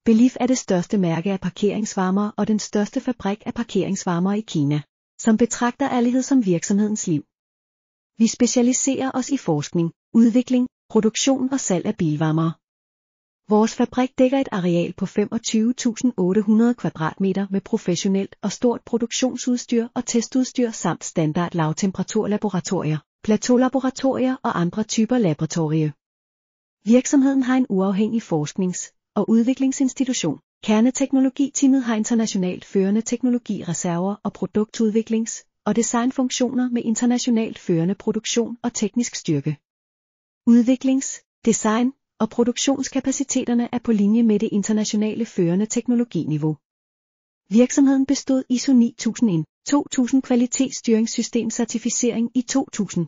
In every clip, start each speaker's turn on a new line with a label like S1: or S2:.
S1: Belif er det største mærke af parkeringsvarmere og den største fabrik af parkeringsvarmere i Kina, som betragter ærlighed som virksomhedens liv. Vi specialiserer os i forskning, udvikling, produktion og salg af bilvarmere. Vores fabrik dækker et areal på 25.800 kvadratmeter med professionelt og stort produktionsudstyr og testudstyr samt standard lavtemperaturlaboratorier, plateaulaboratorier og andre typer laboratorier. Virksomheden har en uafhængig forsknings- og udviklingsinstitution. Kerneteknologiteamet har internationalt førende teknologireserver og produktudviklings- og designfunktioner med internationalt førende produktion og teknisk styrke. Udviklings-, design- og produktionskapaciteterne er på linje med det internationale førende teknologiniveau. Virksomheden bestod ISO 9001-2000 kvalitetsstyringssystem-certificering i 2000.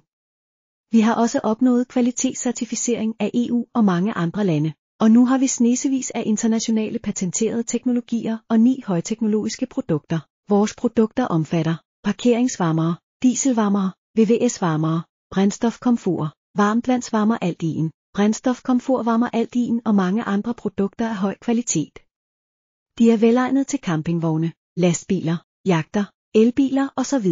S1: Vi har også opnået kvalitetscertificering af EU og mange andre lande, og nu har vi snesevis af internationale patenterede teknologier og 9 højteknologiske produkter. Vores produkter omfatter parkeringsvarmere, dieselvarmere, VVS-varmere, brændstofkomfur, varmtvandsvarmer Aldin, brændstofkomfurvarmer Aldin og mange andre produkter af høj kvalitet. De er velegnet til campingvogne, lastbiler, jagter, elbiler osv.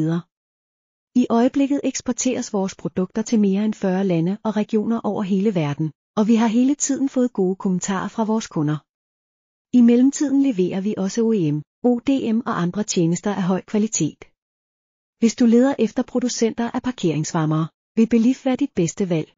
S1: I øjeblikket eksporteres vores produkter til mere end 40 lande og regioner over hele verden, og vi har hele tiden fået gode kommentarer fra vores kunder. I mellemtiden leverer vi også OEM, ODM og andre tjenester af høj kvalitet. Hvis du leder efter producenter af parkeringsvarmere, vil Belif være dit bedste valg.